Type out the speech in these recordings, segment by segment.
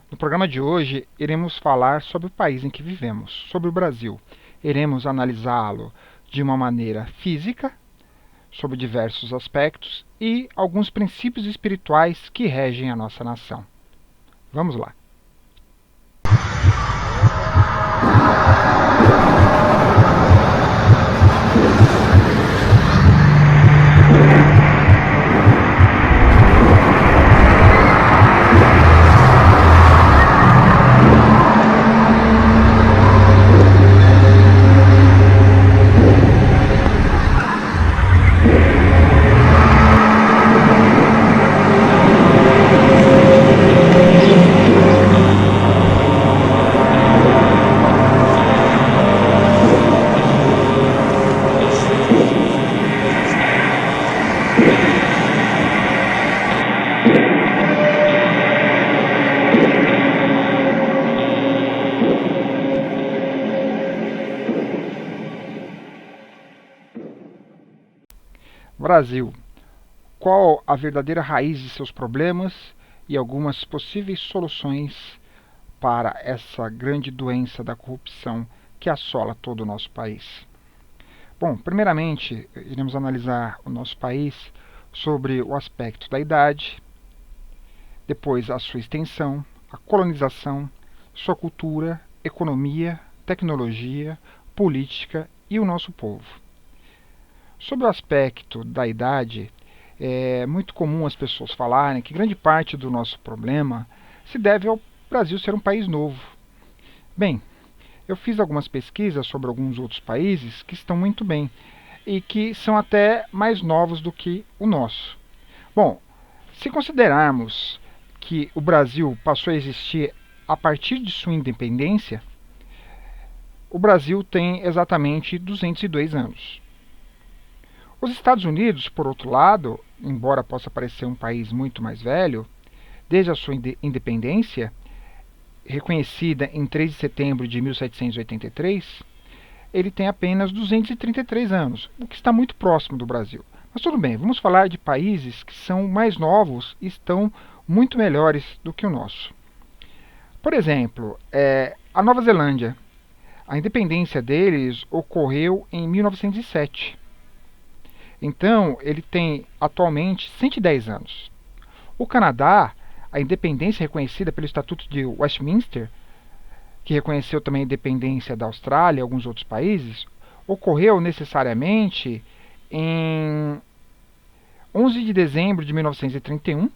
No programa de hoje, iremos falar sobre o país em que vivemos, sobre o Brasil. Iremos analisá-lo de uma maneira física, sobre diversos aspectos e alguns princípios espirituais que regem a nossa nação. Vamos lá. Brasil. Qual a verdadeira raiz de seus problemas e algumas possíveis soluções para essa grande doença da corrupção que assola todo o nosso país? Bom, primeiramente, iremos analisar o nosso país sobre o aspecto da idade, depois a sua extensão, a colonização, sua cultura, economia, tecnologia, política e o nosso povo. Sobre o aspecto da idade, é muito comum as pessoas falarem que grande parte do nosso problema se deve ao Brasil ser um país novo. Bem, eu fiz algumas pesquisas sobre alguns outros países que estão muito bem e que são até mais novos do que o nosso. Bom, se considerarmos que o Brasil passou a existir a partir de sua independência, o Brasil tem exatamente 202 anos. Os Estados Unidos, por outro lado, embora possa parecer um país muito mais velho, desde a sua independência, reconhecida em 3 de setembro de 1783, ele tem apenas 233 anos, o que está muito próximo do Brasil. Mas tudo bem, vamos falar de países que são mais novos e estão muito melhores do que o nosso. Por exemplo, a Nova Zelândia. A independência deles ocorreu em 1907. Então, ele tem atualmente 110 anos. O Canadá, a independência reconhecida pelo Estatuto de Westminster, que reconheceu também a independência da Austrália e alguns outros países, ocorreu necessariamente em 11 de dezembro de 1931,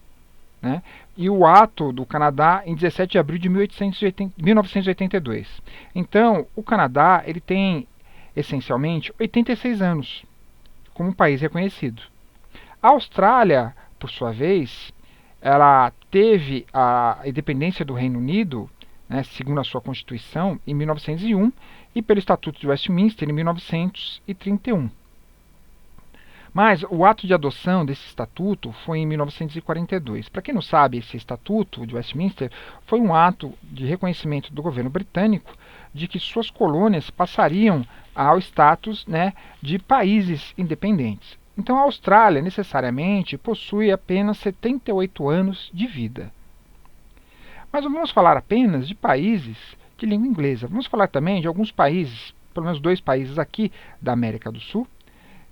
né? E o ato do Canadá em 17 de abril de 1982. Então, o Canadá ele tem essencialmente 86 anos como um país reconhecido. A Austrália, por sua vez, ela teve a independência do Reino Unido, né, segundo a sua Constituição, em 1901 e pelo Estatuto de Westminster em 1931. Mas o ato de adoção desse estatuto foi em 1942. Para quem não sabe, esse estatuto de Westminster foi um ato de reconhecimento do governo britânico de que suas colônias passariam ao status, né, de países independentes. Então a Austrália necessariamente possui apenas 78 anos de vida. Mas não vamos falar apenas de países de língua inglesa. Vamos falar também de alguns países, pelo menos 2 países aqui da América do Sul,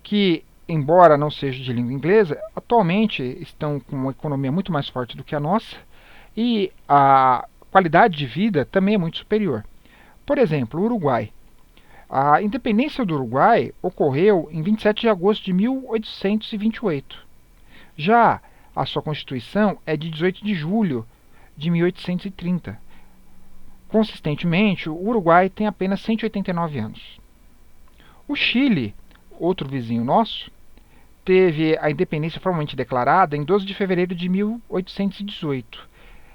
que embora não sejam de língua inglesa, atualmente estão com uma economia muito mais forte do que a nossa e a qualidade de vida também é muito superior. Por exemplo, o Uruguai. A independência do Uruguai ocorreu em 27 de agosto de 1828. Já a sua Constituição é de 18 de julho de 1830. Consistentemente, o Uruguai tem apenas 189 anos. O Chile, outro vizinho nosso, teve a independência formalmente declarada em 12 de fevereiro de 1818.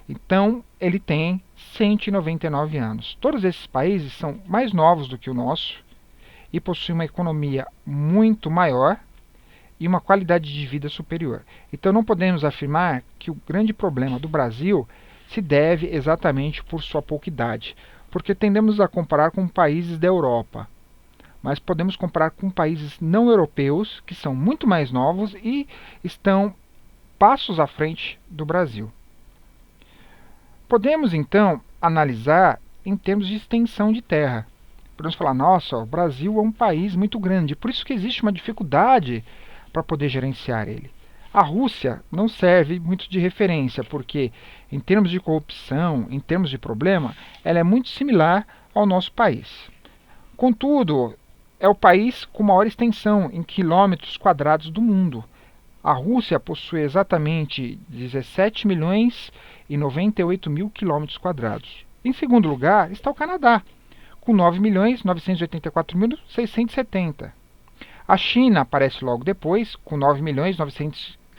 Então, ele tem 199 anos. Todos esses países são mais novos do que o nosso e possuem uma economia muito maior e uma qualidade de vida superior. Então, não podemos afirmar que o grande problema do Brasil se deve exatamente por sua pouca idade, porque tendemos a comparar com países da Europa. Mas podemos comparar com países não europeus, que são muito mais novos e estão passos à frente do Brasil. Podemos, então, analisar em termos de extensão de terra. Podemos falar, nossa, o Brasil é um país muito grande, por isso que existe uma dificuldade para poder gerenciar ele. A Rússia não serve muito de referência, porque em termos de corrupção, em termos de problema, ela é muito similar ao nosso país. Contudo, é o país com maior extensão em quilômetros quadrados do mundo. A Rússia possui exatamente 17 milhões e 98 mil quilômetros quadrados. Em segundo lugar está o Canadá, com 9 milhões 984 mil 670. A China aparece logo depois, com 9 milhões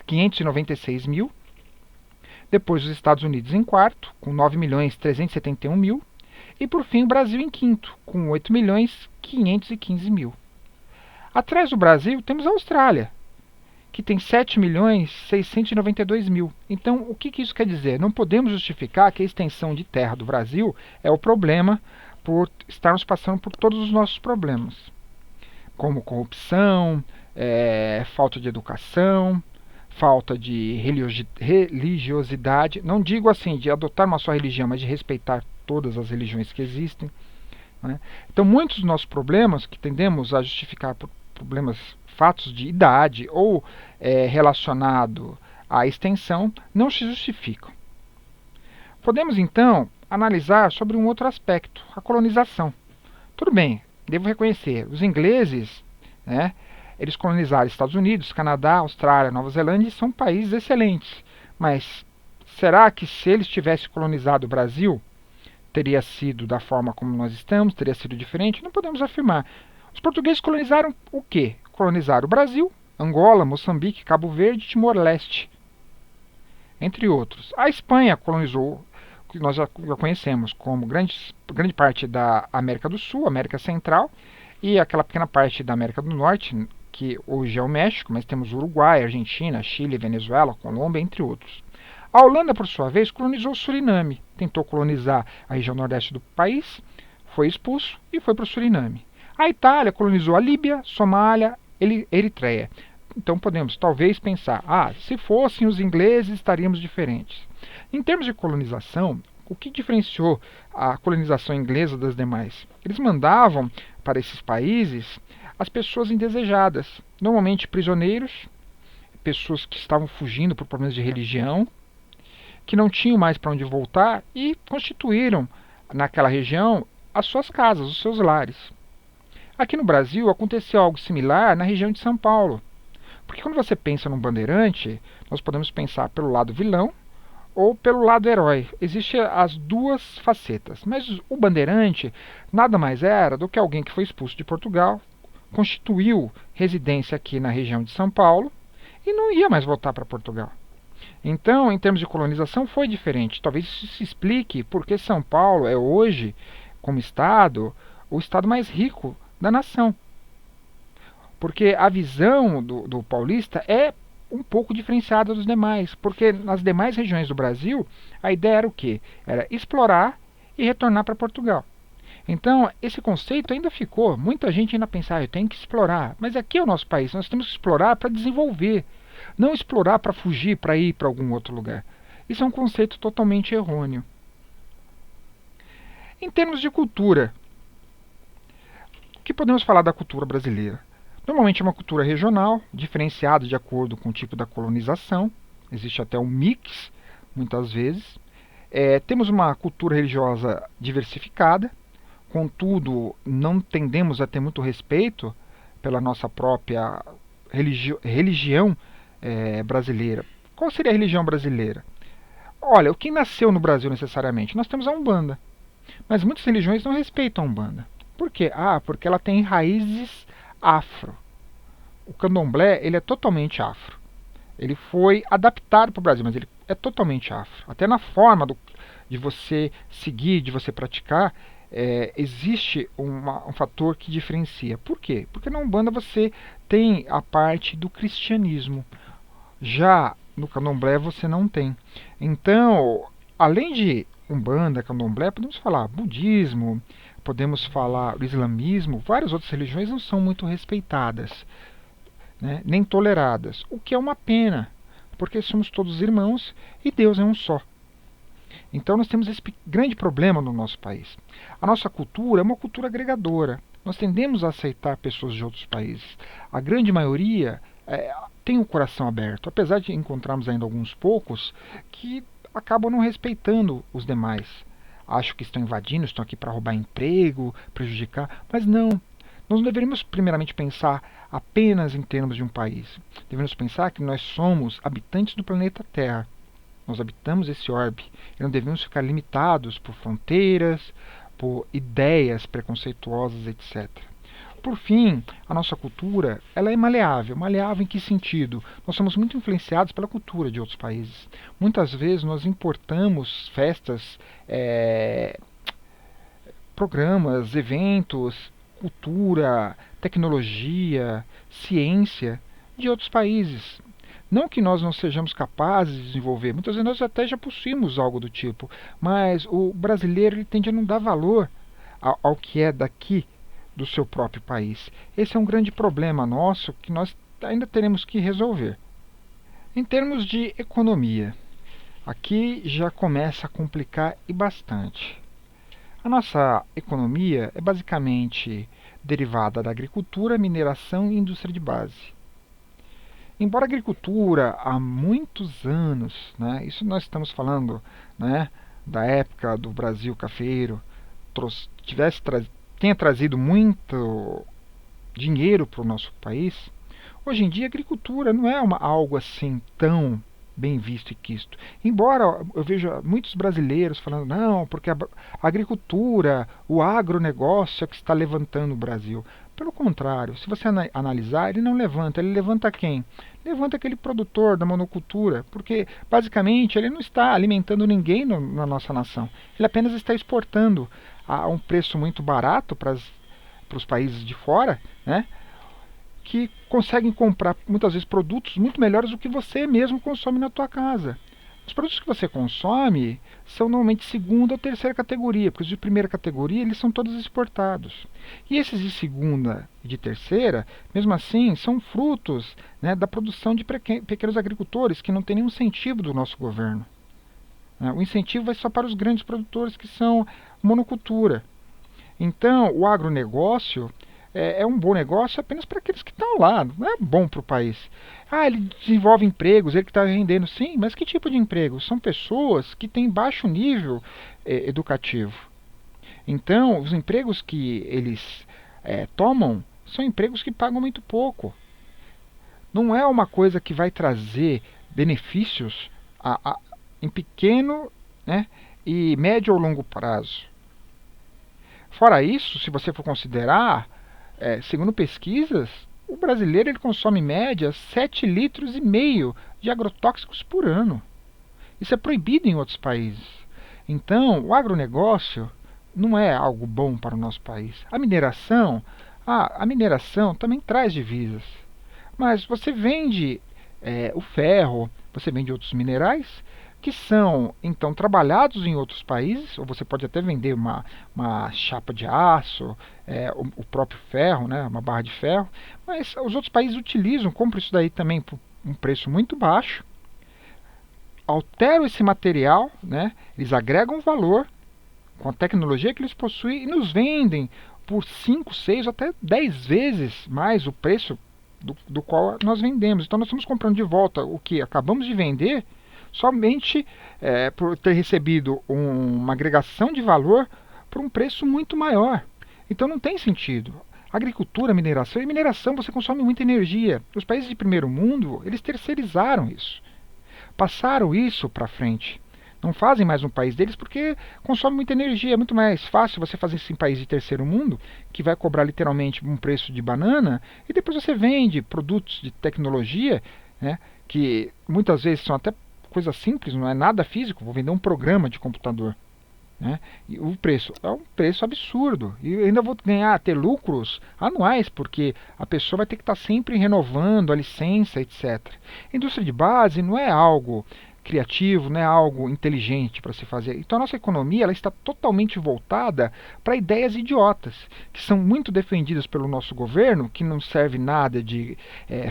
596 mil. Depois os Estados Unidos em quarto, com 9 milhões 371 mil. E por fim o Brasil em quinto, com 8 milhões 515 mil. Atrás do Brasil temos a Austrália, que tem 7 milhões 692 mil. Então, o que isso quer dizer? Não podemos justificar que a extensão de terra do Brasil é o problema por estarmos passando por todos os nossos problemas, como corrupção, falta de educação, falta de religiosidade. Não digo assim de adotar uma só religião, mas de respeitar todas as religiões que existem. Né? Então, muitos dos nossos problemas que tendemos a justificar por problemas, fatos de idade ou relacionado à extensão, não se justificam. Podemos então analisar sobre um outro aspecto, a colonização. Tudo bem, devo reconhecer, os ingleses, né, eles colonizaram Estados Unidos, Canadá, Austrália, Nova Zelândia e são países excelentes. Mas será que se eles tivessem colonizado o Brasil, teria sido da forma como nós estamos, teria sido diferente? Não podemos afirmar. Os portugueses colonizaram o quê? Colonizaram o Brasil, Angola, Moçambique, Cabo Verde e Timor-Leste, entre outros. A Espanha colonizou, que nós já conhecemos como grande parte da América do Sul, América Central, e aquela pequena parte da América do Norte, que hoje é o México, mas temos Uruguai, Argentina, Chile, Venezuela, Colômbia, entre outros. A Holanda, por sua vez, colonizou o Suriname, tentou colonizar a região nordeste do país, foi expulso e foi para o Suriname. A Itália colonizou a Líbia, Somália, Eritreia. Então podemos talvez pensar, se fossem os ingleses estaríamos diferentes. Em termos de colonização, o que diferenciou a colonização inglesa das demais? Eles mandavam para esses países as pessoas indesejadas, normalmente prisioneiros, pessoas que estavam fugindo por problemas de religião, que não tinham mais para onde voltar e constituíram naquela região as suas casas, os seus lares. Aqui no Brasil aconteceu algo similar na região de São Paulo. Porque quando você pensa num bandeirante, nós podemos pensar pelo lado vilão ou pelo lado herói. Existem as duas facetas. Mas o bandeirante nada mais era do que alguém que foi expulso de Portugal, constituiu residência aqui na região de São Paulo e não ia mais voltar para Portugal. Então, em termos de colonização, foi diferente. Talvez isso se explique porque São Paulo é hoje, como estado, o estado mais rico da nação. Porque a visão do paulista é um pouco diferenciada dos demais. Porque nas demais regiões do Brasil, a ideia era o quê? Era explorar e retornar para Portugal. Então, esse conceito ainda ficou. Muita gente ainda pensa, eu tenho que explorar. Mas aqui é o nosso país, nós temos que explorar para desenvolver. Não explorar para fugir, para ir para algum outro lugar. Isso é um conceito totalmente errôneo. Em termos de cultura, o que podemos falar da cultura brasileira? Normalmente é uma cultura regional, diferenciada de acordo com o tipo da colonização. Existe até um mix, muitas vezes. Temos uma cultura religiosa diversificada, contudo, não tendemos a ter muito respeito pela nossa própria religião brasileira. Qual seria a religião brasileira? Olha, o que nasceu no Brasil necessariamente? Nós temos a Umbanda. Mas muitas religiões não respeitam a Umbanda. Por quê? Porque ela tem raízes afro. O candomblé ele é totalmente afro. Ele foi adaptado para o Brasil, mas ele é totalmente afro. Até na forma de você seguir, de você praticar, existe um fator que diferencia. Por quê? Porque na Umbanda você tem a parte do cristianismo. Já no candomblé você não tem. Então, além de Umbanda, candomblé, podemos falar budismo, podemos falar o islamismo, várias outras religiões não são muito respeitadas, né, nem toleradas, o que é uma pena, porque somos todos irmãos e Deus é um só. Então nós temos esse grande problema no nosso país. A nossa cultura é uma cultura agregadora. Nós tendemos a aceitar pessoas de outros países. A grande maioria tem o coração aberto, apesar de encontrarmos ainda alguns poucos que acabam não respeitando os demais. Acho que estão invadindo, estão aqui para roubar emprego, prejudicar, mas não. Nós não deveríamos primeiramente pensar apenas em termos de um país. Devemos pensar que nós somos habitantes do planeta Terra. Nós habitamos esse orbe e não devemos ficar limitados por fronteiras, por ideias preconceituosas, etc. Por fim, a nossa cultura ela é maleável. Maleável em que sentido? Nós somos muito influenciados pela cultura de outros países. Muitas vezes nós importamos festas, programas, eventos, cultura, tecnologia, ciência de outros países. Não que nós não sejamos capazes de desenvolver, muitas vezes nós até já possuímos algo do tipo, mas o brasileiro ele tende a não dar valor ao que é daqui do seu próprio país. Esse é um grande problema nosso que nós ainda teremos que resolver. Em termos de economia, aqui já começa a complicar e bastante. A nossa economia é basicamente derivada da agricultura, mineração e indústria de base. Embora a agricultura há muitos anos, né, isso nós estamos falando, né, da época do Brasil cafeiro, tenha trazido muito dinheiro para o nosso país, hoje em dia a agricultura não é algo assim tão bem visto e quisto. Embora eu veja muitos brasileiros falando, não, porque a agricultura, o agronegócio é que está levantando o Brasil. Pelo contrário, se você analisar, ele não levanta. Ele levanta quem? Levanta aquele produtor da monocultura, porque basicamente ele não está alimentando ninguém na nossa nação. Ele apenas está exportando a um preço muito barato para os países de fora, né? Que conseguem comprar muitas vezes produtos muito melhores do que você mesmo consome na tua casa. Os produtos que você consome são normalmente segunda ou terceira categoria, porque os de primeira categoria eles são todos exportados. E esses de segunda e de terceira, mesmo assim, são frutos, né, da produção de pequenos agricultores que não tem nenhum incentivo do nosso governo. O incentivo vai só para os grandes produtores que são monocultura. Então, o agronegócio é um bom negócio apenas para aqueles que estão lá, não é bom para o país. Ele desenvolve empregos, ele que está rendendo, sim, mas que tipo de emprego? São pessoas que têm baixo nível educativo. Então, os empregos que eles tomam são empregos que pagam muito pouco. Não é uma coisa que vai trazer benefícios em pequeno, né, e médio ou longo prazo. Fora isso, se você for considerar, segundo pesquisas, o brasileiro ele consome em média 7,5 litros de agrotóxicos por ano. Isso é proibido em outros países. Então, o agronegócio não é algo bom para o nosso país. A mineração também traz divisas. Mas você vende o ferro, você vende outros minerais que são então trabalhados em outros países, ou você pode até vender uma chapa de aço, o próprio ferro, né, uma barra de ferro, mas os outros países utilizam, compram isso daí também por um preço muito baixo, alteram esse material, né, eles agregam valor com a tecnologia que eles possuem e nos vendem por 5, 6 até 10 vezes mais o preço do qual nós vendemos. Então nós estamos comprando de volta o que acabamos de vender somente por ter recebido uma agregação de valor por um preço muito maior. Então não tem sentido. Agricultura, mineração, e mineração você consome muita energia. Os países de primeiro mundo, eles terceirizaram isso. Passaram isso para frente. Não fazem mais no país deles porque consome muita energia. É muito mais fácil você fazer isso em país de terceiro mundo, que vai cobrar literalmente um preço de banana, e depois você vende produtos de tecnologia, né, que muitas vezes são até coisa simples, não é nada físico, vou vender um programa de computador. Né? E o preço é um preço absurdo. E eu ainda vou ter lucros anuais, porque a pessoa vai ter que estar sempre renovando a licença, etc. A indústria de base não é algo criativo, não é algo inteligente para se fazer. Então a nossa economia ela está totalmente voltada para ideias idiotas, que são muito defendidas pelo nosso governo, que não serve nada de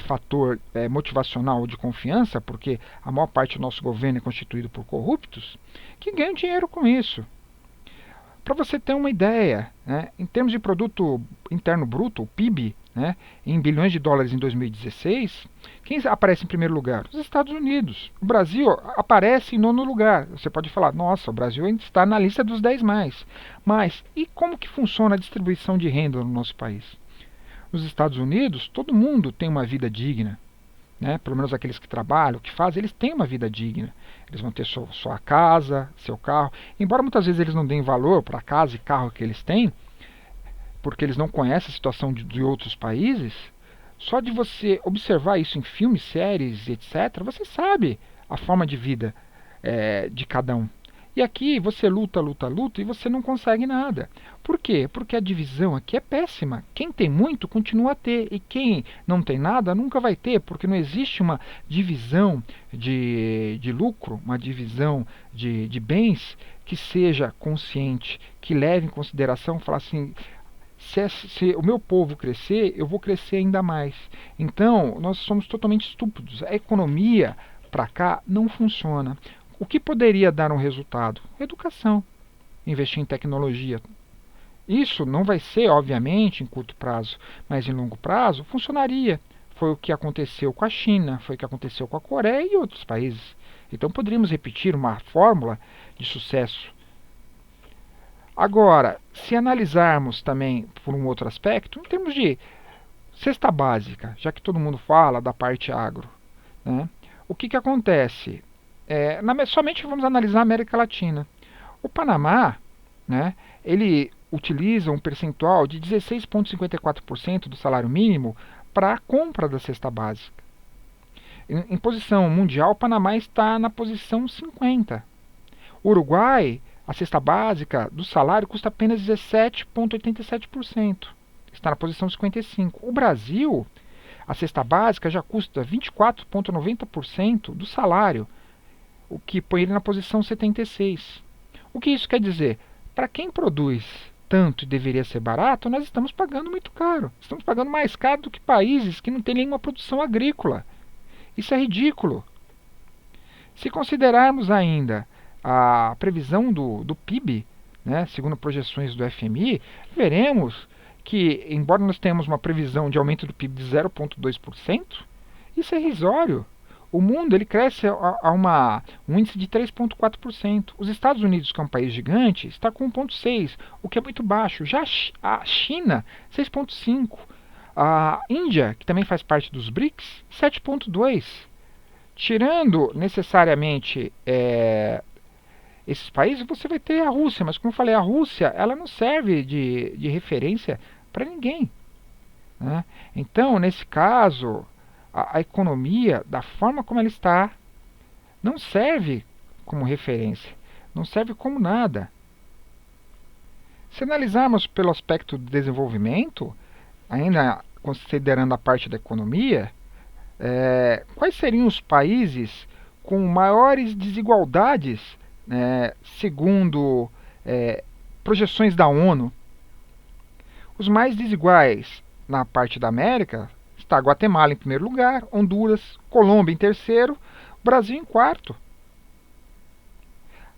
fator motivacional ou de confiança, porque a maior parte do nosso governo é constituído por corruptos, que ganham dinheiro com isso. Para você ter uma ideia, né, em termos de produto interno bruto, o PIB, né, em bilhões de dólares em 2016, quem aparece em primeiro lugar? Os Estados Unidos. O Brasil aparece em nono lugar. Você pode falar, nossa, o Brasil ainda está na lista dos 10 mais. Mas, e como que funciona a distribuição de renda no nosso país? Nos Estados Unidos, todo mundo tem uma vida digna. Né? Pelo menos aqueles que trabalham, que fazem, eles têm uma vida digna. Eles vão ter sua casa, seu carro. Embora muitas vezes eles não deem valor para a casa e carro que eles têm, porque eles não conhecem a situação de outros países, só de você observar isso em filmes, séries, etc., você sabe a forma de vida de cada um. E aqui você luta, luta, luta e você não consegue nada. Por quê? Porque a divisão aqui é péssima. Quem tem muito continua a ter e quem não tem nada nunca vai ter, porque não existe uma divisão de lucro, uma divisão de bens que seja consciente, que leve em consideração, falar assim, se o meu povo crescer, eu vou crescer ainda mais. Então, nós somos totalmente estúpidos. A economia para cá não funciona. O que poderia dar um resultado? Educação. Investir em tecnologia. Isso não vai ser, obviamente, em curto prazo, mas em longo prazo funcionaria. Foi o que aconteceu com a China, foi o que aconteceu com a Coreia e outros países. Então poderíamos repetir uma fórmula de sucesso. Agora, se analisarmos também por um outro aspecto, em termos de cesta básica, já que todo mundo fala da parte agro, né? O que acontece? Somente vamos analisar a América Latina. O Panamá, né, ele utiliza um percentual de 16,54% do salário mínimo para a compra da cesta básica. Em posição mundial, o Panamá está na posição 50. O Uruguai, a cesta básica do salário custa apenas 17,87%. Está na posição 55. O Brasil, a cesta básica já custa 24,90% do salário, o que põe ele na posição 76. O que isso quer dizer? Para quem produz tanto e deveria ser barato, nós estamos pagando muito caro. Estamos pagando mais caro do que países que não têm nenhuma produção agrícola. Isso é ridículo. Se considerarmos ainda a previsão do PIB, né, segundo projeções do FMI, veremos que, embora nós tenhamos uma previsão de aumento do PIB de 0,2%, isso é irrisório. O mundo ele cresce a um índice de 3,4%. Os Estados Unidos, que é um país gigante, está com 1,6%, o que é muito baixo. Já a China, 6,5%. A Índia, que também faz parte dos BRICS, 7,2%. Tirando necessariamente esses países, você vai ter a Rússia, mas como eu falei, a Rússia ela não serve de referência para ninguém. Né? Então, nesse caso, a economia, da forma como ela está, não serve como referência, não serve como nada. Se analisarmos pelo aspecto do desenvolvimento, ainda considerando a parte da economia, quais seriam os países com maiores desigualdades, segundo projeções da ONU? Os mais desiguais na parte da América está Guatemala em primeiro lugar, Honduras, Colômbia em terceiro, Brasil em quarto.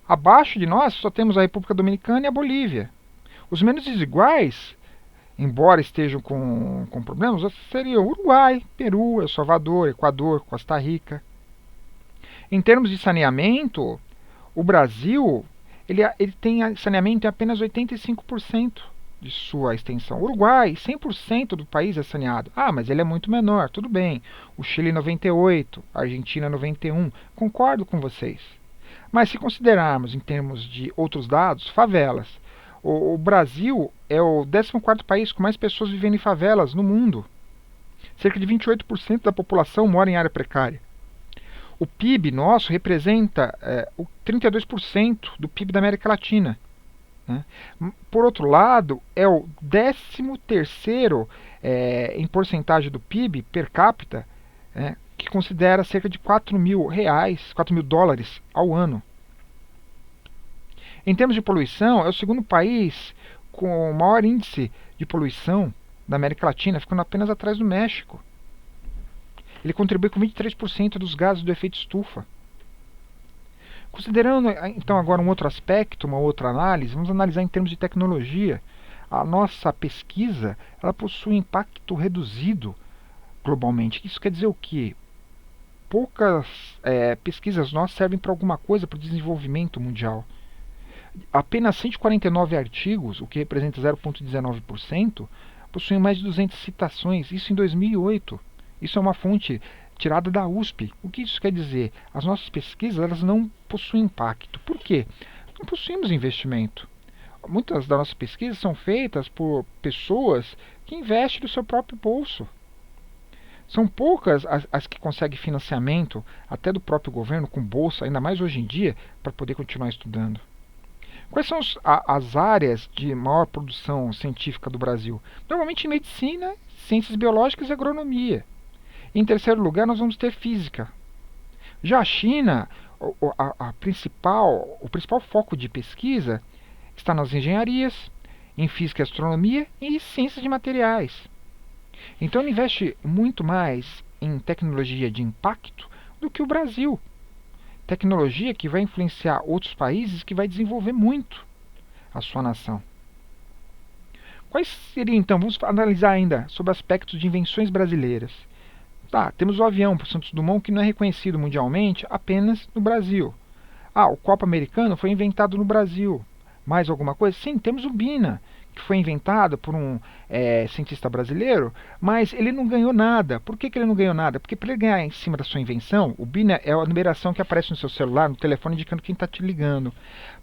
Abaixo de nós só temos a República Dominicana e a Bolívia. Os menos desiguais, embora estejam com problemas, seriam Uruguai, Peru, El Salvador, Equador, Costa Rica. Em termos de saneamento, o Brasil ele tem saneamento em apenas 85% de sua extensão. O Uruguai, 100% do país é saneado. Ah, mas ele é muito menor, tudo bem. O Chile 98%, a Argentina 91%. Concordo com vocês. Mas se considerarmos em termos de outros dados, favelas. O Brasil é o 14º país com mais pessoas vivendo em favelas no mundo. Cerca de 28% da população mora em área precária. O PIB nosso representa 32% do PIB da América Latina. Né? Por outro lado, é o 13º em porcentagem do PIB per capita, que considera cerca de R$ 4.000, US$ 4.000 ao ano. Em termos de poluição, é o segundo país com o maior índice de poluição da América Latina, ficando apenas atrás do México. Ele contribui com 23% dos gases do efeito estufa. Considerando então agora um outro aspecto, uma outra análise, vamos analisar em termos de tecnologia. A nossa pesquisa ela possui um impacto reduzido globalmente. Isso quer dizer o quê? Poucas pesquisas nossas servem para alguma coisa, para o desenvolvimento mundial. Apenas 149 artigos, o que representa 0,19%, possuem mais de 200 citações, isso em 2008. Isso é uma fonte tirada da USP. O que isso quer dizer? As nossas pesquisas elas não possuem impacto. Por quê? Não possuímos investimento. Muitas das nossas pesquisas são feitas por pessoas que investem do seu próprio bolso. São poucas as que conseguem financiamento, até do próprio governo, com bolsa, ainda mais hoje em dia, para poder continuar estudando. Quais são as áreas de maior produção científica do Brasil? Normalmente medicina, ciências biológicas e agronomia. Em terceiro lugar, nós vamos ter física. Já a China, o principal foco de pesquisa está nas engenharias, em física e astronomia e ciências de materiais. Então ele investe muito mais em tecnologia de impacto do que o Brasil. Tecnologia que vai influenciar outros países, que vai desenvolver muito a sua nação. Quais seriam então? Vamos analisar ainda sobre aspectos de invenções brasileiras. Temos o avião por Santos Dumont que não é reconhecido mundialmente, apenas no Brasil. O copo americano foi inventado no Brasil. Mais alguma coisa? Sim, temos o Bina, que foi inventado por um cientista brasileiro, mas ele não ganhou nada. Por que ele não ganhou nada? Porque para ele ganhar em cima da sua invenção, o Bina é a numeração que aparece no seu celular, no telefone, indicando quem está te ligando.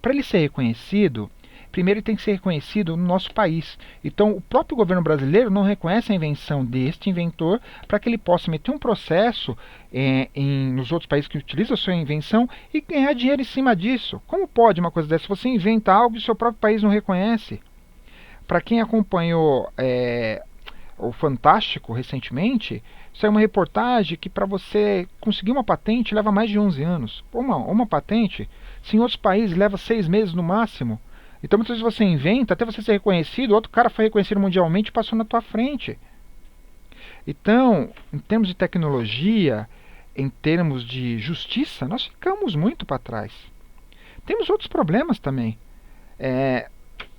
Para ele ser reconhecido, primeiro ele tem que ser reconhecido no nosso país. Então o próprio governo brasileiro não reconhece a invenção deste inventor para que ele possa meter um processo nos outros países que utilizam a sua invenção e ganhar dinheiro em cima disso. Como pode uma coisa dessa? Você inventa algo e o seu próprio país não reconhece. Para quem acompanhou o Fantástico recentemente, saiu uma reportagem que para você conseguir uma patente leva mais de 11 anos. Uma patente, se em outros países leva 6 meses no máximo. Então muitas vezes você inventa, até você ser reconhecido, outro cara foi reconhecido mundialmente e passou na tua frente. Então, em termos de tecnologia, em termos de justiça, nós ficamos muito para trás. Temos outros problemas também.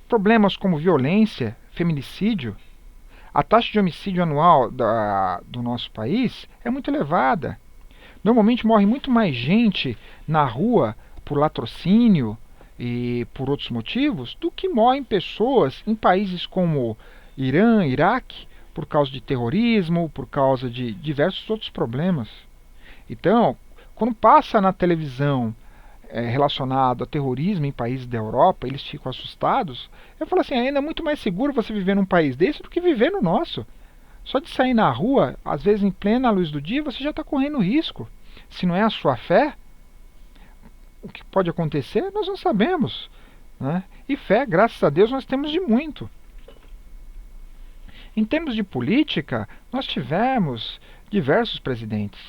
Problemas como violência, feminicídio. A taxa de homicídio anual do nosso país é muito elevada. Normalmente morre muito mais gente na rua por latrocínio e por outros motivos do que morrem pessoas em países como Irã, Iraque, por causa de terrorismo, por causa de diversos outros problemas. Então, quando passa na televisão relacionado a terrorismo em países da Europa, eles ficam assustados. Eu falo assim, ainda é muito mais seguro você viver num país desse do que viver no nosso. Só de sair na rua, às vezes em plena luz do dia, você já está correndo risco. Se não é a sua fé, o que pode acontecer, nós não sabemos. Né? E fé, graças a Deus, nós temos de muito. Em termos de política, nós tivemos diversos presidentes.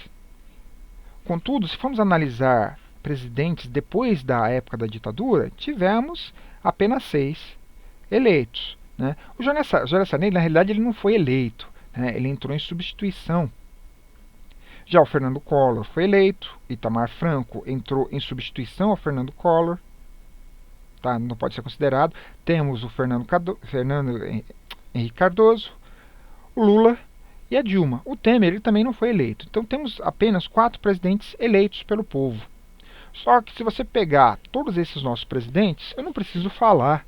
Contudo, se formos analisar presidentes depois da época da ditadura, tivemos apenas 6 eleitos. Né? O José Sarney, na realidade, ele não foi eleito, né? Ele entrou em substituição. Já o Fernando Collor foi eleito, Itamar Franco entrou em substituição ao Fernando Collor, não pode ser considerado. Temos o Fernando Henrique Cardoso, o Lula e a Dilma. O Temer ele também não foi eleito. Então temos apenas 4 presidentes eleitos pelo povo. Só que se você pegar todos esses nossos presidentes, eu não preciso falar,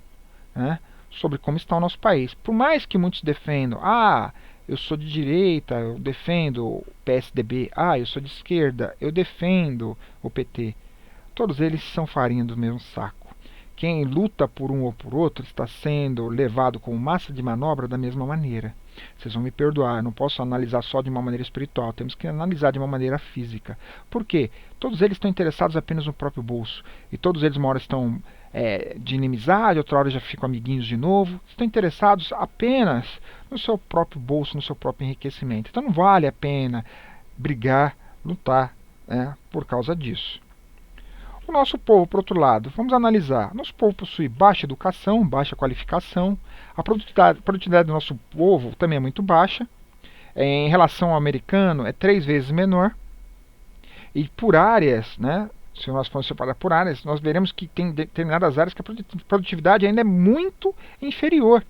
né, sobre como está o nosso país. Por mais que muitos defendam, eu sou de direita, eu defendo o PSDB, eu sou de esquerda, eu defendo o PT. Todos eles são farinha do mesmo saco. Quem luta por um ou por outro está sendo levado como massa de manobra da mesma maneira. Vocês vão me perdoar, eu não posso analisar só de uma maneira espiritual, temos que analisar de uma maneira física. Por quê? Todos eles estão interessados apenas no próprio bolso. E todos eles uma hora estão de inimizade, outra hora já ficam amiguinhos de novo. Estão interessados apenas no seu próprio bolso, no seu próprio enriquecimento. Então não vale a pena brigar lutar, né, por causa disso. O nosso povo, por outro lado, vamos analisar. Nosso povo possui baixa educação, baixa qualificação. A produtividade do nosso povo também é muito baixa. Em relação ao americano, é 3 vezes menor. E por áreas, né, se nós formos separar por áreas, nós veremos que tem determinadas áreas que a produtividade ainda é muito inferior.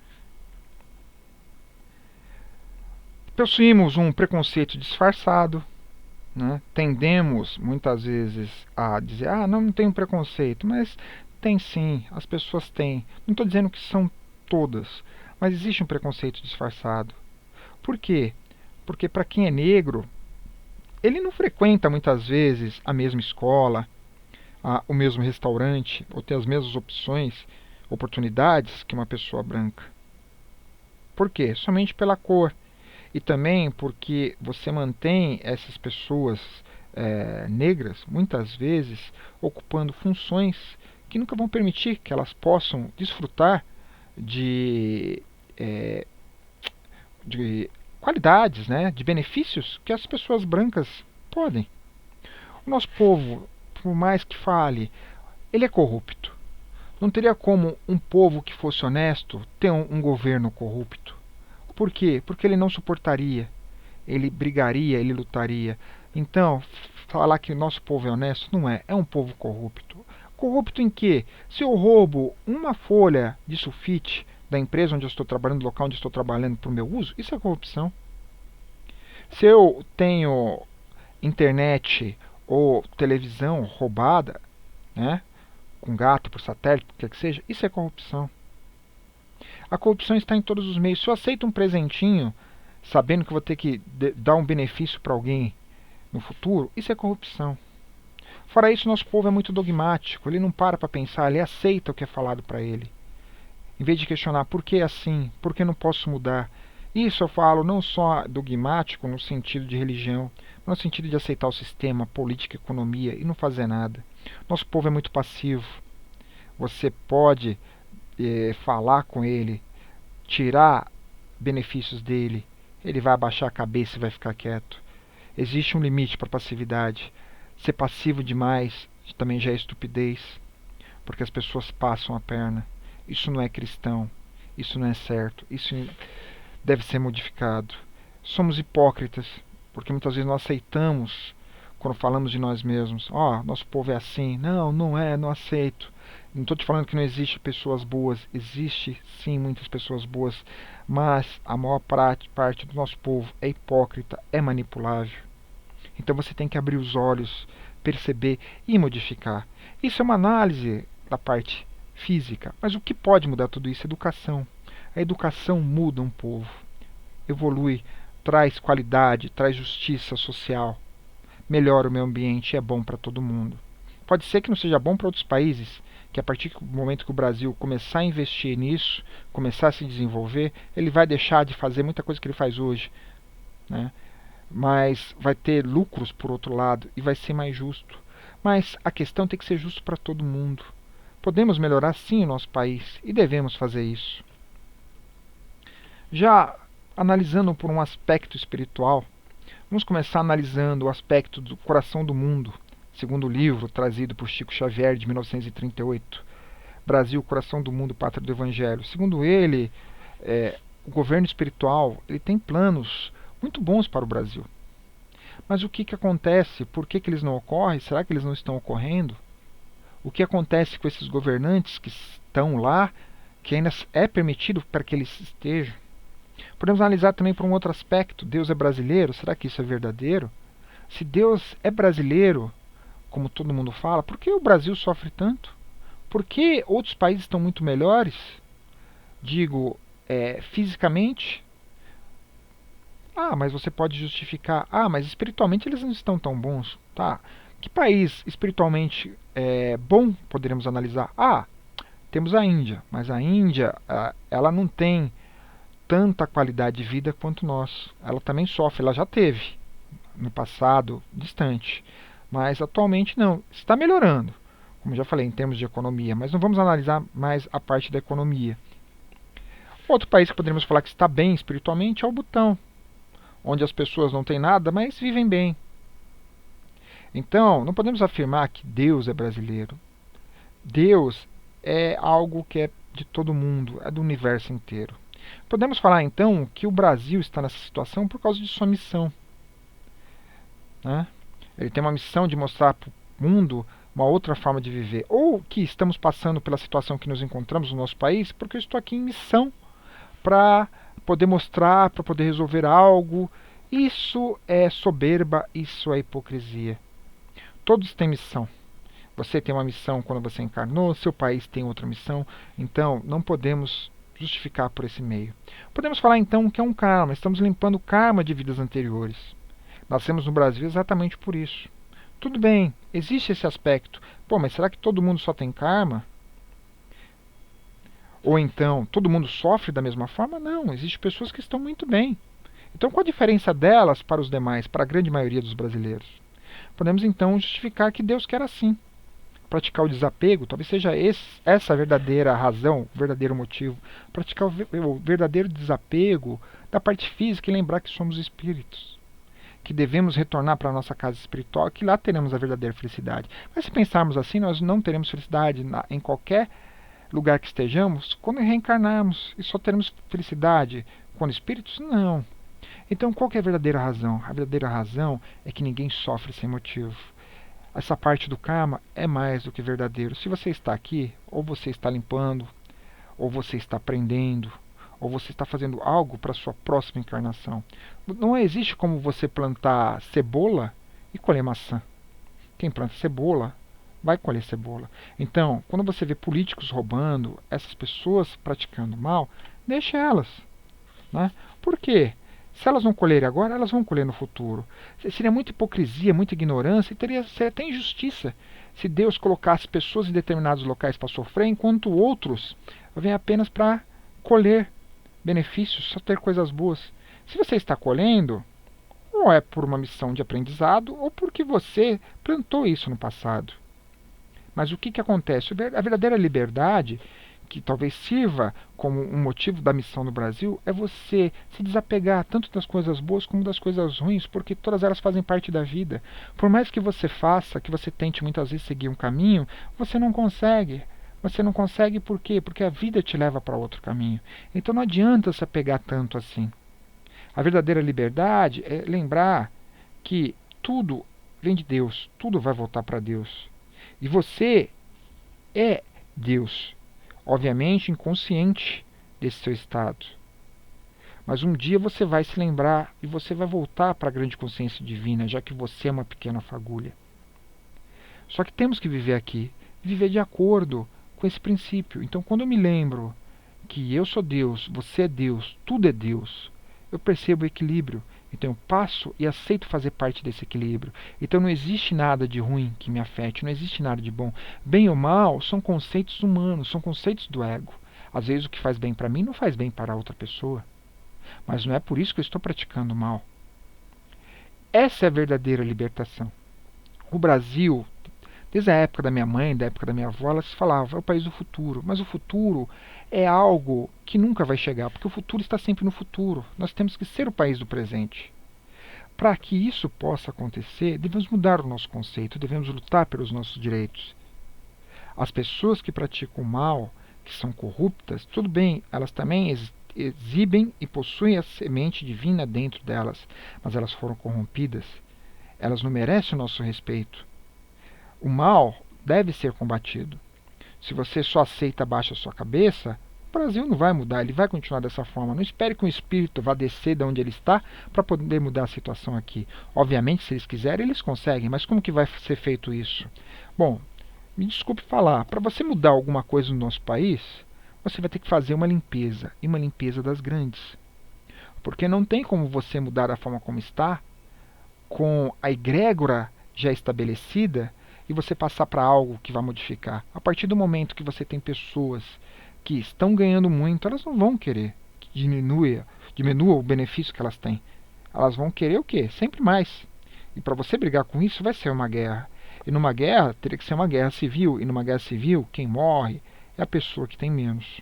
Possuímos um preconceito disfarçado, né? Tendemos muitas vezes a dizer, não tenho preconceito, mas tem sim, as pessoas têm. Não estou dizendo que são todas, mas existe um preconceito disfarçado. Por quê? Porque para quem é negro, ele não frequenta muitas vezes a mesma escola, o mesmo restaurante, ou tem as mesmas opções, oportunidades que uma pessoa branca. Por quê? Somente pela cor. E também porque você mantém essas pessoas negras, muitas vezes, ocupando funções que nunca vão permitir que elas possam desfrutar de, é, de qualidades, né, de benefícios que as pessoas brancas podem. O nosso povo, por mais que fale, ele é corrupto. Não teria como um povo que fosse honesto ter um governo corrupto. Por quê? Porque ele não suportaria, ele brigaria, ele lutaria. Então, falar que o nosso povo é honesto não é, é um povo corrupto. Corrupto em quê? Se eu roubo uma folha de sulfite da empresa onde eu estou trabalhando, do local onde eu estou trabalhando para o meu uso, isso é corrupção. Se eu tenho internet ou televisão roubada, né, com gato por satélite, o que seja, isso é corrupção. A corrupção está em todos os meios. Se eu aceito um presentinho, sabendo que vou ter que dar um benefício para alguém no futuro, isso é corrupção. Fora isso, nosso povo é muito dogmático. Ele não para pensar, ele aceita o que é falado para ele. Em vez de questionar por que é assim, por que não posso mudar. Isso eu falo não só dogmático no sentido de religião, mas no sentido de aceitar o sistema, política, economia e não fazer nada. Nosso povo é muito passivo. Você pode falar com ele, tirar benefícios dele, ele vai abaixar a cabeça e vai ficar quieto. Existe um limite para a passividade. Ser passivo demais também já é estupidez, porque as pessoas passam a perna. Isso não é cristão, isso não é certo, isso deve ser modificado. Somos hipócritas, porque muitas vezes nós aceitamos quando falamos de nós mesmos. Nosso povo é assim. Não, não é, não aceito. Não estou te falando que não existe pessoas boas. Existe sim muitas pessoas boas, mas a maior parte do nosso povo é hipócrita, é manipulável. Então você tem que abrir os olhos, perceber e modificar. Isso é uma análise da parte física, mas o que pode mudar tudo isso é educação. A educação muda um povo, evolui, traz qualidade, traz justiça social, melhora o meio ambiente e é bom para todo mundo. Pode ser que não seja bom para outros países, que a partir do momento que o Brasil começar a investir nisso, começar a se desenvolver, ele vai deixar de fazer muita coisa que ele faz hoje, né? Mas vai ter lucros por outro lado e vai ser mais justo. Mas a questão tem que ser justo para todo mundo. Podemos melhorar sim o nosso país e devemos fazer isso. Já analisando por um aspecto espiritual, vamos começar analisando o aspecto do coração do mundo, segundo o livro trazido por Chico Xavier de 1938, Brasil, Coração do Mundo, Pátria do Evangelho. Segundo ele, o governo espiritual ele tem planos muito bons para o Brasil. Mas o que acontece? Por que eles não ocorrem? Será que eles não estão ocorrendo? O que acontece com esses governantes que estão lá, que ainda é permitido para que eles estejam? Podemos analisar também por um outro aspecto. Deus é brasileiro? Será que isso é verdadeiro? Se Deus é brasileiro, como todo mundo fala, por que o Brasil sofre tanto? Por que outros países estão muito melhores? Digo, fisicamente. Mas você pode justificar. Mas espiritualmente eles não estão tão bons. Tá. Que país espiritualmente bom poderemos analisar? Temos a Índia. Mas a Índia, ela não tem tanta qualidade de vida quanto nós. Ela também sofre, ela já teve no passado distante, mas atualmente não, está melhorando, como já falei, em termos de economia, mas não vamos analisar mais a parte da economia. Outro país que poderíamos falar que está bem espiritualmente é o Butão, onde as pessoas não têm nada, mas vivem bem. Então, não podemos afirmar que Deus é brasileiro. Deus é algo que é de todo mundo, é do universo inteiro. Podemos falar então que o Brasil está nessa situação por causa de sua missão, né? Ele tem uma missão de mostrar para o mundo uma outra forma de viver. Ou que estamos passando pela situação que nos encontramos no nosso país, porque eu estou aqui em missão para poder mostrar, para poder resolver algo. Isso é soberba, isso é hipocrisia. Todos têm missão. Você tem uma missão quando você encarnou, seu país tem outra missão, então não podemos justificar por esse meio. Podemos falar então que é um karma, estamos limpando o karma de vidas anteriores. Nascemos no Brasil exatamente por isso. Tudo bem, existe esse aspecto. Pô, mas será que todo mundo só tem karma? Ou então, todo mundo sofre da mesma forma? Não, existem pessoas que estão muito bem. Então, qual a diferença delas para os demais, para a grande maioria dos brasileiros? Podemos então justificar que Deus quer assim. Praticar o desapego, talvez seja essa a verdadeira razão, o verdadeiro motivo. Praticar o verdadeiro desapego da parte física e lembrar que somos espíritos. Que devemos retornar para a nossa casa espiritual, que lá teremos a verdadeira felicidade. Mas se pensarmos assim, nós não teremos felicidade em qualquer lugar que estejamos quando reencarnarmos. E só teremos felicidade quando espíritos? Não. Então qual que é a verdadeira razão? A verdadeira razão é que ninguém sofre sem motivo. Essa parte do karma é mais do que verdadeiro. Se você está aqui, ou você está limpando, ou você está aprendendo, ou você está fazendo algo para a sua próxima encarnação. Não existe como você plantar cebola e colher maçã. Quem planta cebola vai colher cebola. Então, quando você vê políticos roubando, essas pessoas praticando mal, deixe elas, né? Por quê? Se elas não colherem agora, elas vão colher no futuro. Seria muita hipocrisia, muita ignorância e seria até injustiça se Deus colocasse pessoas em determinados locais para sofrer, enquanto outros vêm apenas para colher benefícios, só ter coisas boas. Se você está colhendo, ou é por uma missão de aprendizado, ou porque você plantou isso no passado. Mas o que acontece? A verdadeira liberdade, que talvez sirva como um motivo da missão no Brasil, é você se desapegar tanto das coisas boas como das coisas ruins, porque todas elas fazem parte da vida. Por mais que você faça, que você tente muitas vezes seguir um caminho, você não consegue. Você não consegue por quê? Porque a vida te leva para outro caminho. Então não adianta se apegar tanto assim. A verdadeira liberdade é lembrar que tudo vem de Deus, tudo vai voltar para Deus. E você é Deus, obviamente inconsciente desse seu estado. Mas um dia você vai se lembrar e você vai voltar para a grande consciência divina, já que você é uma pequena fagulha. Só que temos que viver aqui, viver de acordo com esse princípio. Então, quando eu me lembro que eu sou Deus, você é Deus, tudo é Deus, eu percebo o equilíbrio. Então eu passo e aceito fazer parte desse equilíbrio. Então não existe nada de ruim que me afete, não existe nada de bom. Bem ou mal são conceitos humanos, são conceitos do ego. Às vezes o que faz bem para mim não faz bem para outra pessoa. Mas não é por isso que eu estou praticando mal. Essa é a verdadeira libertação. O Brasil, desde a época da minha mãe, da época da minha avó, elas falavam, é o país do futuro. Mas o futuro é algo que nunca vai chegar, porque o futuro está sempre no futuro. Nós temos que ser o país do presente. Para que isso possa acontecer, devemos mudar o nosso conceito, devemos lutar pelos nossos direitos. As pessoas que praticam o mal, que são corruptas, tudo bem, elas também exibem e possuem a semente divina dentro delas, mas elas foram corrompidas. Elas não merecem o nosso respeito. O mal deve ser combatido. Se você só aceita baixa a sua cabeça, o Brasil não vai mudar, ele vai continuar dessa forma. Não espere que um espírito vá descer de onde ele está para poder mudar a situação aqui. Obviamente, se eles quiserem, eles conseguem, mas como que vai ser feito isso? Bom, me desculpe falar, para você mudar alguma coisa no nosso país, você vai ter que fazer uma limpeza, e uma limpeza das grandes. Porque não tem como você mudar a forma como está, com a egrégora já estabelecida, e você passar para algo que vai modificar. A partir do momento que você tem pessoas que estão ganhando muito, elas não vão querer que diminua o benefício que elas têm. Elas vão querer o quê? Sempre mais. E para você brigar com isso vai ser uma guerra. E numa guerra teria que ser uma guerra civil. E numa guerra civil, quem morre é a pessoa que tem menos.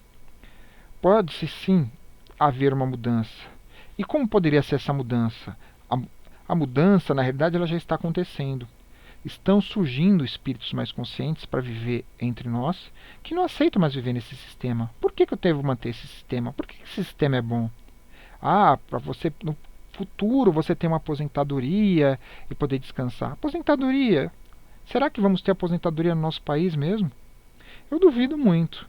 Pode-se sim haver uma mudança. E como poderia ser essa mudança? A mudança, na realidade, ela já está acontecendo. Estão surgindo espíritos mais conscientes para viver entre nós, que não aceitam mais viver nesse sistema. Por que eu devo manter esse sistema? Por que esse sistema é bom? Para você no futuro você ter uma aposentadoria e poder descansar. Aposentadoria? Será que vamos ter aposentadoria no nosso país mesmo? Eu duvido muito.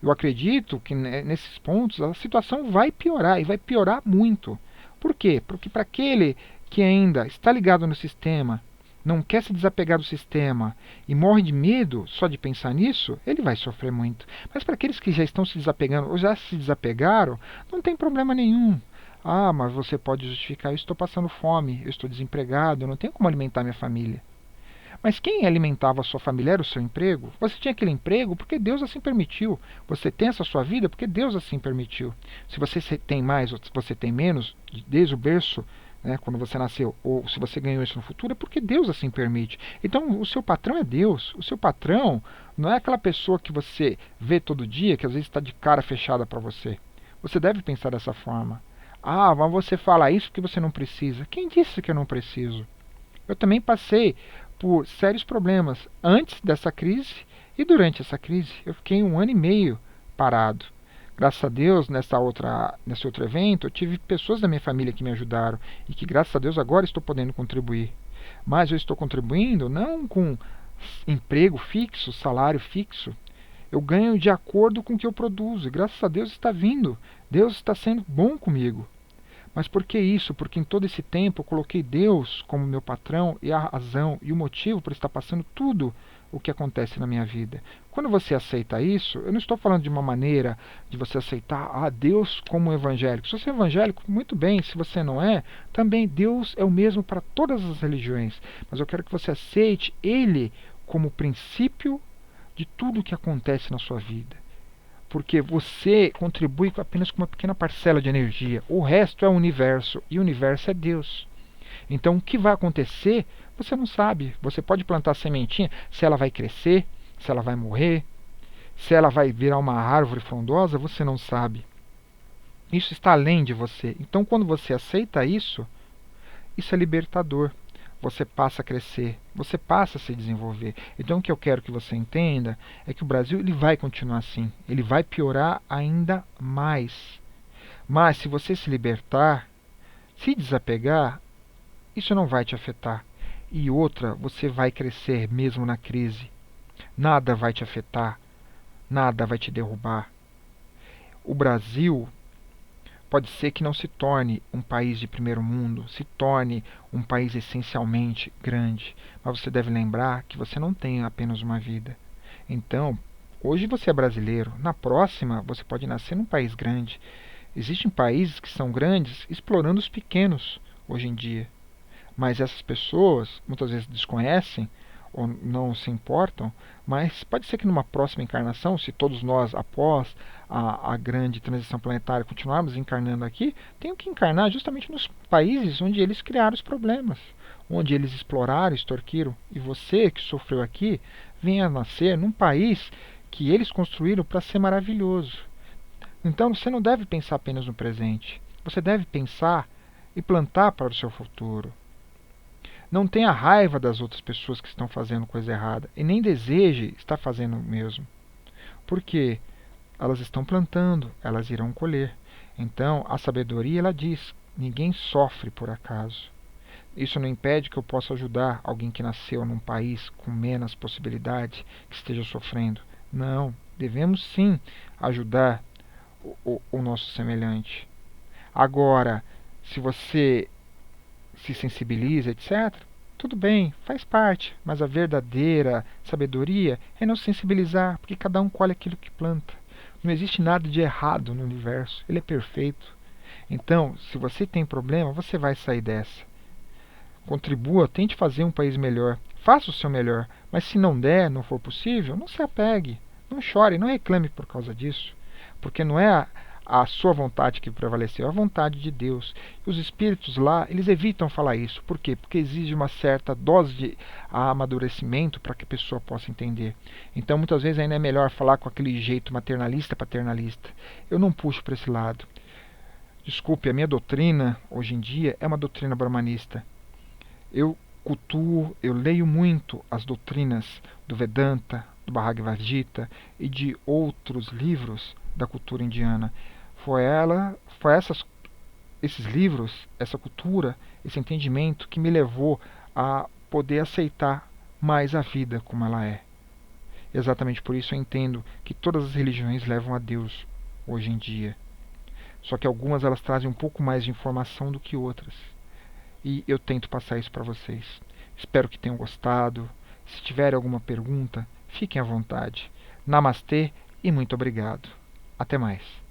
Eu acredito que nesses pontos a situação vai piorar e vai piorar muito. Por quê? Porque para aquele que ainda está ligado no sistema, não quer se desapegar do sistema e morre de medo só de pensar nisso, ele vai sofrer muito. Mas para aqueles que já estão se desapegando ou já se desapegaram, não tem problema nenhum. Mas você pode justificar: eu estou passando fome, eu estou desempregado, eu não tenho como alimentar minha família. Mas quem alimentava a sua família era o seu emprego? Você tinha aquele emprego porque Deus assim permitiu. Você tem essa sua vida porque Deus assim permitiu. Se você tem mais ou se você tem menos, desde o berço, né, quando você nasceu, ou se você ganhou isso no futuro, é porque Deus assim permite. Então o seu patrão é Deus. O seu patrão não é aquela pessoa que você vê todo dia, que às vezes está de cara fechada para você. Você deve pensar dessa forma. Mas você fala isso porque você não precisa. Quem disse que eu não preciso? Eu também passei por sérios problemas antes dessa crise e durante essa crise. Eu fiquei 1 ano e meio parado. Graças a Deus, nesse outro evento, eu tive pessoas da minha família que me ajudaram e que, graças a Deus, agora estou podendo contribuir. Mas eu estou contribuindo não com emprego fixo, salário fixo. Eu ganho de acordo com o que eu produzo e, graças a Deus, está vindo. Deus está sendo bom comigo. Mas por que isso? Porque em todo esse tempo eu coloquei Deus como meu patrão e a razão e o motivo por estar passando tudo o que acontece na minha vida. Quando você aceita isso, eu não estou falando de uma maneira de você aceitar Deus como evangélico. Se você é evangélico, muito bem. Se você não é, também Deus é o mesmo para todas as religiões. Mas eu quero que você aceite Ele como princípio de tudo o que acontece na sua vida. Porque você contribui apenas com uma pequena parcela de energia. O resto é o universo, e o universo é Deus. Então, o que vai acontecer, você não sabe. Você pode plantar a sementinha, se ela vai crescer, se ela vai morrer, se ela vai virar uma árvore frondosa, você não sabe. Isso está além de você. Então, quando você aceita isso é libertador. Você passa a crescer, você passa a se desenvolver. Então o que eu quero que você entenda é que o Brasil ele vai continuar assim, ele vai piorar ainda mais. Mas se você se libertar, se desapegar, isso não vai te afetar. E outra, você vai crescer mesmo na crise. Nada vai te afetar, nada vai te derrubar. O Brasil pode ser que não se torne um país de primeiro mundo, se torne um país essencialmente grande, mas você deve lembrar que você não tem apenas uma vida. Então, hoje você é brasileiro, na próxima você pode nascer num país grande. Existem países que são grandes explorando os pequenos hoje em dia, mas essas pessoas muitas vezes desconhecem ou não se importam, mas pode ser que numa próxima encarnação, se todos nós, após a grande transição planetária, continuarmos encarnando aqui, tenham que encarnar justamente nos países onde eles criaram os problemas, onde eles exploraram, extorquiram. E você que sofreu aqui, venha nascer num país que eles construíram para ser maravilhoso. Então você não deve pensar apenas no presente, você deve pensar e plantar para o seu futuro. Não tenha raiva das outras pessoas que estão fazendo coisa errada e nem deseje estar fazendo o mesmo. Porque elas estão plantando, elas irão colher. Então, a sabedoria ela diz: ninguém sofre por acaso. Isso não impede que eu possa ajudar alguém que nasceu num país com menos possibilidade, que esteja sofrendo. Não, devemos sim ajudar o nosso semelhante. Agora, se você se sensibiliza, etc., tudo bem, faz parte, mas a verdadeira sabedoria é não se sensibilizar, porque cada um colhe aquilo que planta. Não existe nada de errado no universo, ele é perfeito. Então, se você tem problema, você vai sair dessa. Contribua, tente fazer um país melhor, faça o seu melhor, mas se não der, não for possível, não se apegue, não chore, não reclame por causa disso, porque não é a sua vontade que prevaleceu, a vontade de Deus. E os espíritos lá, eles evitam falar isso. Por quê? Porque exige uma certa dose de amadurecimento para que a pessoa possa entender. Então, muitas vezes ainda é melhor falar com aquele jeito maternalista, paternalista. Eu não puxo para esse lado. Desculpe, a minha doutrina, hoje em dia, é uma doutrina brahmanista. Eu cultuo, eu leio muito as doutrinas do Vedanta, do Bhagavad Gita e de outros livros da cultura indiana. Foi esses livros, essa cultura, esse entendimento que me levou a poder aceitar mais a vida como ela é. Exatamente por isso eu entendo que todas as religiões levam a Deus hoje em dia. Só que algumas elas trazem um pouco mais de informação do que outras. E eu tento passar isso para vocês. Espero que tenham gostado. Se tiverem alguma pergunta, fiquem à vontade. Namastê e muito obrigado. Até mais.